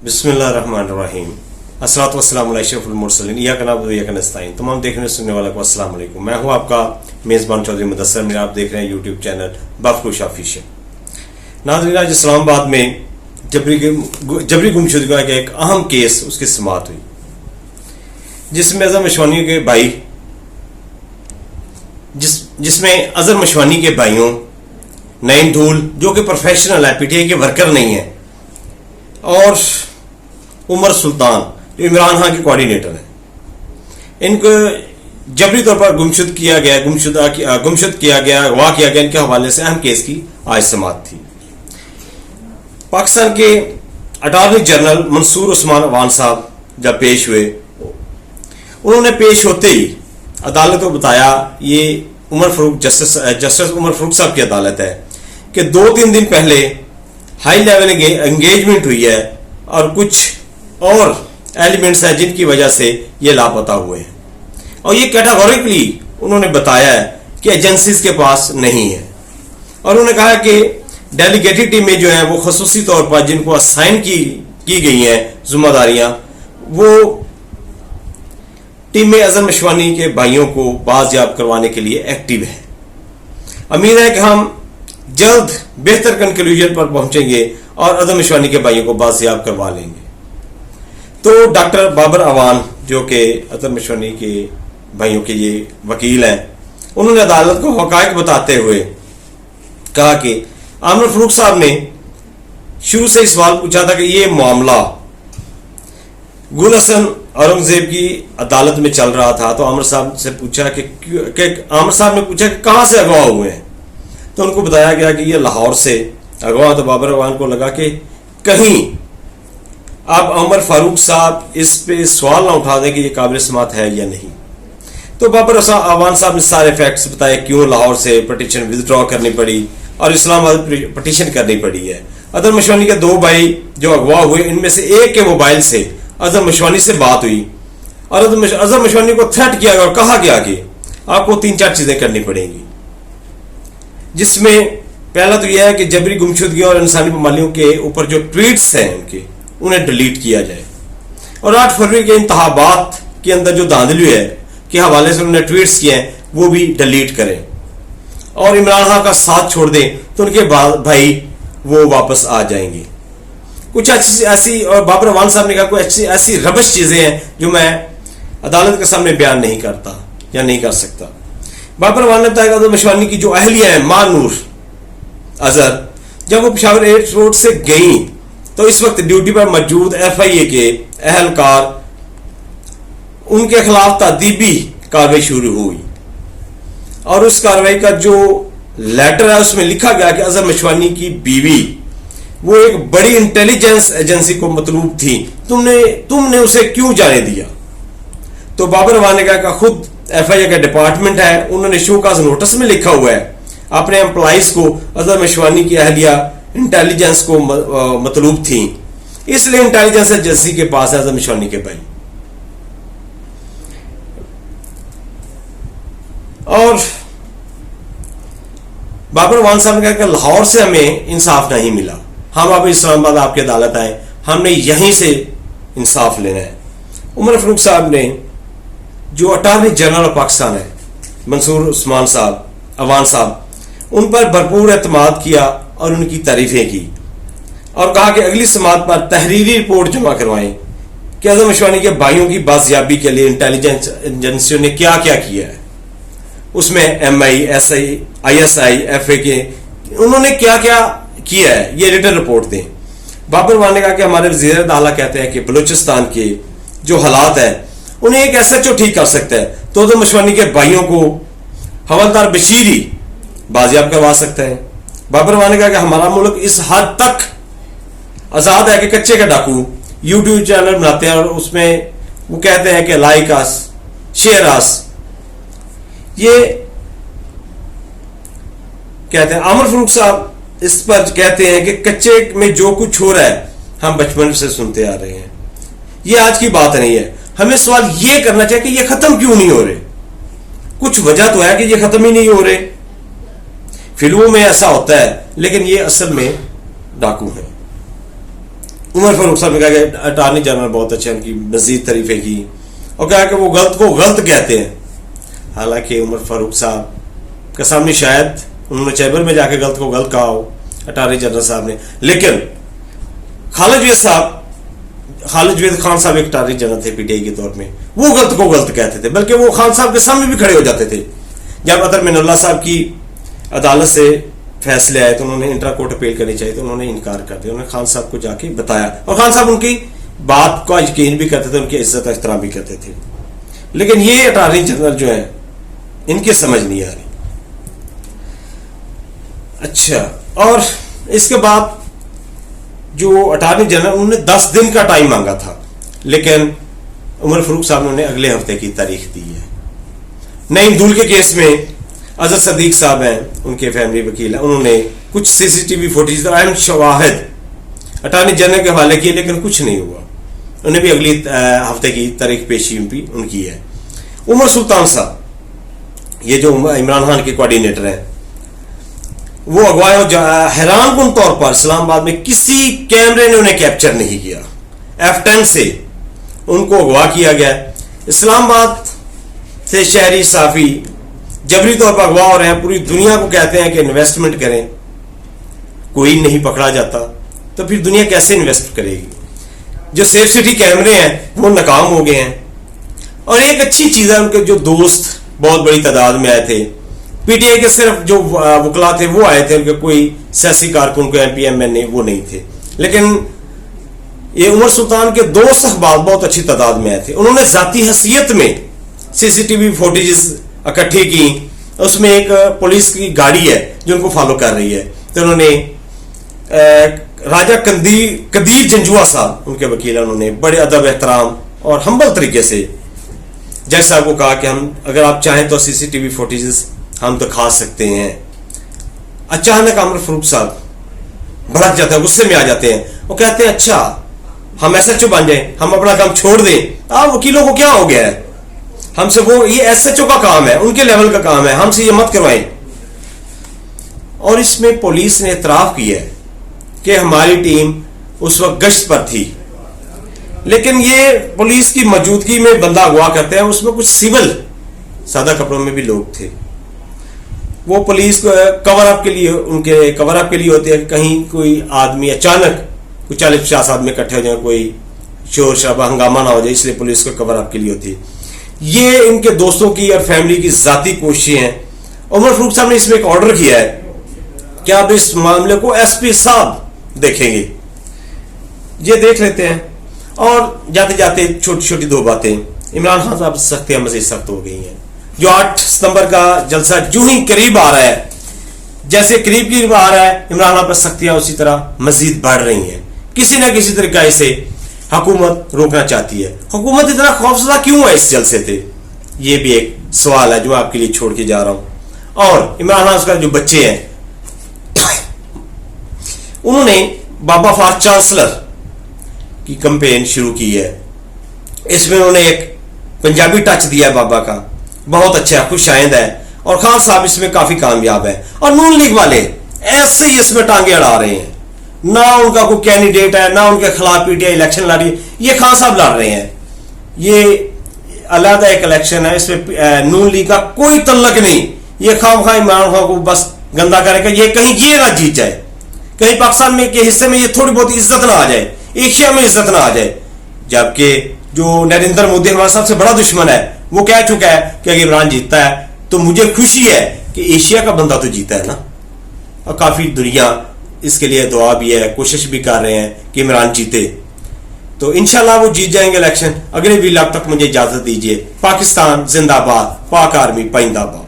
बिस्मिल्लाहिर्रहमानिर्रहीम अस्सलातु वस्सलामु अला अशरफिल मुरसलीन इय्याका नअबुदु व इय्याका नस्तईन। तमाम देखने सुनने वालों को अस्सलाम वालेकुम। मैं हूं आपका मेज़बान चौधरी मुदस्सर मीर। आप देख रहे हैं यूट्यूब चैनल बखरुश ऑफिशियल। नाज़रीन, आज इस्लामाबाद में जबरी गुमशुदगी का एक अहम केस उसकी समाअत हुई, जिसमें अज़हर मशवानी के भाई जिसमें अज़हर मशवानी के भाइयों नईम धूल, जो कि प्रोफेशनल है, पीटीआई के वर्कर नहीं है, और उमर सुल्तान जो इमरान खान के कोऑर्डिनेटर हैं, इनको जबरी तौर पर गुमशुद किया गया, अगवा किया गया। इनके हवाले से अहम केस की आज समाअत थी। पाकिस्तान के अटॉर्नी जनरल मंसूर उस्मान अवान साहब जब पेश हुए, उन्होंने पेश होते ही अदालत को बताया, ये जस्टिस उमर फारूक साहब की अदालत है, कि 2-3 दिन पहले हाई लेवल एंगेजमेंट हुई है और कुछ और एलिमेंट्स हैं जिनकी वजह से ये लापता हुए हैं, और ये कैटेगोरिकली उन्होंने बताया है कि एजेंसीज के पास नहीं है। और उन्होंने कहा कि डेलीगेटेड टीमें जो हैं वो खसूसी तौर पर जिनको असाइन की गई हैं जिम्मेदारियां, वो टीमें अज़हर मशवानी के भाइयों को बाजियाब करवाने के लिए एक्टिव है। उम्मीद है कि हम जल्द बेहतर कंक्लूजन पर पहुंचेंगे और अज़हर मशवानी के भाइयों को बाजियाब करवा लेंगे। तो डॉक्टर बाबर अवान, जो कि अज़हर मशवानी के भाइयों के ये वकील हैं, उन्होंने अदालत को हक़ाइक़ बताते हुए कहा कि आमिर फारूक साहब ने शुरू से सवाल पूछा था कि ये मामला गुल हसन औरंगजेब की अदालत में चल रहा था। तो आमिर साहब से पूछा कि आमिर साहब ने पूछा कि कहां से अगवा हुए हैं, तो उनको बताया गया कि ये लाहौर से अगवा। तो बाबर अवान को लगा कि कहीं अब उमर फारूक साहब इस पे सवाल ना उठा दें कि ये काबिल समाअत है या नहीं। तो बाबर अवान साहब ने सारे फैक्ट्स बताए, क्यों लाहौर से पटिशन विदड्रॉ करनी पड़ी और इस्लामाबाद पटिशन करनी पड़ी है। अज़हर मशवानी के 2 भाई जो अगवा हुए, इनमें से एक के मोबाइल से अज़हर मशवानी से बात हुई और अज़हर मशवानी को थ्रेट किया गया और कहा गया कि आपको 3-4 चीजें करनी पड़ेंगी, जिसमें पहला तो यह है कि जबरी गुमशुदगी और इंसानी पाबंदियों के ऊपर जो ट्वीट्स हैं उन्हें डिलीट किया जाए, और 8 फरवरी के इंतखाबात के अंदर जो धांधली है के हवाले से उन्होंने ट्वीट्स किए हैं वो भी डिलीट करें, और इमरान खान का साथ छोड़ दें तो उनके भाई वो वापस आ जाएंगे। कुछ ऐसी और बाबर अवान साहब ने कहा कुछ ऐसी रबश चीजें हैं जो मैं अदालत के सामने बयान नहीं करता या नहीं कर सकता। बाबर अवान ने बताया अज़हर मशवानी की जो अहलिया है मां नूर अजहर, जब वो पेशावर एयरपोर्ट से गई तो इस वक्त ड्यूटी पर मौजूद FIA के अहलकार उनके खिलाफ तादीबी कार्रवाई शुरू हुई, और उस कार्रवाई का जो लेटर है उसमें लिखा गया कि अज़हर मशवानी की बीवी वो एक बड़ी इंटेलिजेंस एजेंसी को मतलूब थी, तुमने उसे क्यों जाने दिया। तो बाबर अवान ने कहा कि खुद FIA का डिपार्टमेंट है, उन्होंने शोकाज नोटिस में लिखा हुआ है अपने एम्प्लॉइज को अज़हर मशवानी की अहलिया इंटेलिजेंस को मतलूब थी, इसलिए इंटेलिजेंस एजेंसी के पास है अज़हर मशवानी के भाई। और बाबर अवान साहब ने कहा कि लाहौर से हमें इंसाफ नहीं मिला, हम अब इस्लामाबाद आपकी अदालत आए, हमने यहीं से इंसाफ लेना है। उमर फारूक साहब ने, जो अटॉर्नी जनरल ऑफ पाकिस्तान है, मंसूर उस्मान साहब अवान साहब, उन पर भरपूर एतमाद किया और उनकी तारीफें की, और कहा कि अगली समाअत पर तहरीरी रिपोर्ट जमा करवाएं कि अज़हर मशवानी के भाइयों की बाजियाबी के लिए इंटेलिजेंस एजेंसियों ने क्या क्या किया है, उसमें MI, SI, ISI, FA के उन्होंने क्या क्या किया है, ये रिटर्न रिपोर्ट दें। बाबर अवान ने कहा कि हमारे वज़ीर आला कहते हैं कि बलूचिस्तान के जो हालात है उन्हें एक SHO ठीक कर सकता है, तो अज़हर मशवानी के भाइयों को हवलदार बशीर ही बाजियाब करवा सकता है। बाबर अवान ने कहा कि हमारा मुल्क इस हद तक आजाद है कि कच्चे का डाकू यूट्यूब चैनल बनाते हैं और उसमें वो कहते हैं कि लाइक अस, शेयर अस, ये कहते हैं। आमिर फारूक साहब इस पर कहते हैं कि कच्चे में जो कुछ हो रहा है हम बचपन से सुनते आ रहे हैं, ये आज की बात नहीं है। हमें सवाल ये करना चाहिए कि ये खत्म क्यों नहीं हो रहे। कुछ वजह तो है कि ये खत्म ही नहीं हो रहे। फिल्मों में ऐसा होता है, लेकिन ये असल में डाकू है। عمر فاروق صاحب نے کہا کہ اٹارنی جنرل بہت اچھے ہیں، ان کی مزید تعریفیں کی اور کہا کہ وہ غلط کو غلط کہتے ہیں. حالانکہ عمر فاروق صاحب کا سامنے شاید انہوں نے چیمبر میں جا کے غلط کو غلط کہا ہو اٹارنی جنرل صاحب نے، لیکن خالد جوید خان صاحب ایک اٹارنی جنرل تھے پی ٹی آئی کے طور میں، وہ غلط کو غلط کہتے تھے، بلکہ وہ خان صاحب کے سامنے بھی کھڑے ہو جاتے تھے. جب اطہر من اللہ صاحب کی عدالت سے فیصلے آئے تو انہوں نے انٹرا کورٹ اپیل کرنی چاہیے تو انہوں نے انکار کر دیا. انہوں نے خان صاحب کو جا کے بتایا اور خان صاحب ان کی بات کا یقین بھی کرتے تھے، ان کی عزت و احترام بھی کرتے تھے. لیکن یہ اٹارنی جنرل جو ہیں ان کی سمجھ نہیں آ رہی. اچھا، اور اس کے بعد جو اٹارنی جنرل انہوں نے 10 دن کا ٹائم مانگا تھا، لیکن عمر فاروق صاحب نے اگلے ہفتے کی تاریخ دی ہے. نعیم دول کے کیس میں اظہر صدیق صاحب ہیں، ان کے فیملی وکیل ہیں، انہوں نے کچھ سی سی ٹی وی فوٹیج اور اہم شواہد اٹارنی جنرل کے حوالے کیے، لیکن کچھ نہیں ہوا. انہیں بھی اگلی ہفتے کی تاریخ پیشی بھی ان کی ہے. عمر سلطان صاحب، یہ جو عمران خان کے کوآرڈینیٹر ہیں، وہ اغوا حیران کن طور پر اسلام آباد میں کسی کیمرے نے انہیں کیپچر نہیں کیا. F10 سے ان کو اغوا کیا گیا. اسلام آباد سے شہری صحافی جبری طور پر اغوا ہو رہے ہیں، پوری دنیا کو کہتے ہیں کہ انویسٹمنٹ کریں، کوئی نہیں پکڑا جاتا، تو پھر دنیا کیسے انویسٹ کرے گی؟ جو سیف سٹی کیمرے ہیں وہ ناکام ہو گئے ہیں. اور ایک اچھی چیز ہے، ان کے جو دوست بہت بڑی تعداد میں آئے تھے، پی ٹی آئی کے صرف جو وکلا تھے وہ آئے تھے، ان کے کوئی سیاسی کارکن کو ایم پی ایم این اے وہ نہیں تھے. لیکن یہ عمر سلطان کے دوست احباب بہت اچھی تعداد میں آئے تھے. انہوں نے ذاتی حیثیت میں سی سی ٹی وی فوٹیجز اکٹھی کی. اس میں ایک پولیس کی گاڑی ہے جو ان کو فالو کر رہی ہے، تو انہوں نے راجہ قدیر جنجوا صاحب، ان کے وکیل، انہوں نے بڑے ادب احترام اور ہمبل طریقے سے جج صاحب کو کہا کہ ہم اگر آپ چاہیں تو سی سی ٹی وی فوٹیجز ہم دکھا سکتے ہیں. اچانک عمر فاروق صاحب بھڑک جاتے ہیں، غصے میں آ جاتے ہیں. وہ کہتے ہیں اچھا ہم ایس ایچ او بن جائیں، ہم اپنا کام چھوڑ دیں. آپ وکیلوں کو کیا ہو گیا ہے؟ ہم سے وہ یہ ایس ایچ او کا کام ہے، ان کے لیول کا کام ہے، ہم سے یہ مت کروائیں. اور اس میں پولیس نے اعتراف کیا ہے کہ ہماری ٹیم اس وقت گشت پر تھی، لیکن یہ پولیس کی موجودگی میں بندہ اغوا کرتے ہیں. اس میں کچھ سول سادہ کپڑوں میں بھی لوگ تھے. وہ پولیس کو کور اپ کے لیے، ان کے کور اپ کے لیے ہوتے ہیں کہ کہیں کوئی آدمی اچانک کوئی 40-50 آدمی اکٹھے ہو جائیں، کوئی شور شرابہ ہنگامہ نہ ہو جائے، اس لیے پولیس کو کور اپ کے لیے ہوتی ہے. یہ ان کے دوستوں کی اور فیملی کی ذاتی کوششیں ہیں. عمر فاروق صاحب نے اس میں ایک آرڈر کیا ہے کہ آپ اس معاملے کو ایس پی صاحب دیکھیں گے. یہ دیکھ لیتے ہیں. اور جاتے جاتے چھوٹی چھوٹی 2 باتیں. عمران خان صاحب سختیاں مزید سخت ہو گئی ہیں. جو 8 ستمبر کا جلسہ جو ہی قریب آ رہا ہے، جیسے قریب آ رہا ہے، عمران خان پر سختیاں اسی طرح مزید بڑھ رہی ہیں. کسی نہ کسی طریقے سے حکومت روکنا چاہتی ہے. حکومت اتنا خوفزدہ کیوں ہے اس جلسے سے؟ یہ بھی ایک سوال ہے جو آپ کے لیے چھوڑ کے جا رہا ہوں. اور عمران خان کا جو بچے ہیں، انہوں نے بابا فار چانسلر کی کمپین شروع کی ہے. اس میں انہوں نے ایک پنجابی ٹچ دیا ہے بابا کا، بہت اچھا خوش آئند ہے. اور خان صاحب اس میں کافی کامیاب ہے. اور نون لیگ والے ایسے ہی اس میں ٹانگے اڑا رہے ہیں. نہ ان کا کوئی کینڈیڈیٹ ہے، نہ ان کے خلاف پی ٹی آئی الیکشن لڑ رہی ہے. یہ خان صاحب لڑ رہے ہیں. یہ علیحدہ ایک الیکشن ہے، اس میں نون لیگ کا کوئی تعلق نہیں. یہ خام خواہ عمران خان کو بس گندا کرے گا. یہ کہیں یہ نہ جیت جائے، کہیں پاکستان میں کے حصے میں یہ تھوڑی بہت عزت نہ آ جائے، ایشیا میں عزت نہ آ جائے. جبکہ جو نریندر مودی ہمارے سب سے بڑا دشمن ہے، وہ کہہ چکا ہے کہ اگر عمران جیتتا ہے تو مجھے خوشی ہے کہ ایشیا کا بندہ تو جیتا ہے نا. اور کافی دنیا اس کے لیے دعا بھی ہے، کوشش بھی کر رہے ہیں کہ عمران جیتے. تو انشاءاللہ وہ جیت جائیں گے الیکشن. اگلے ویلاگ تک مجھے اجازت دیجیے. پاکستان زندہ باد، پاک آرمی پائندہ باد.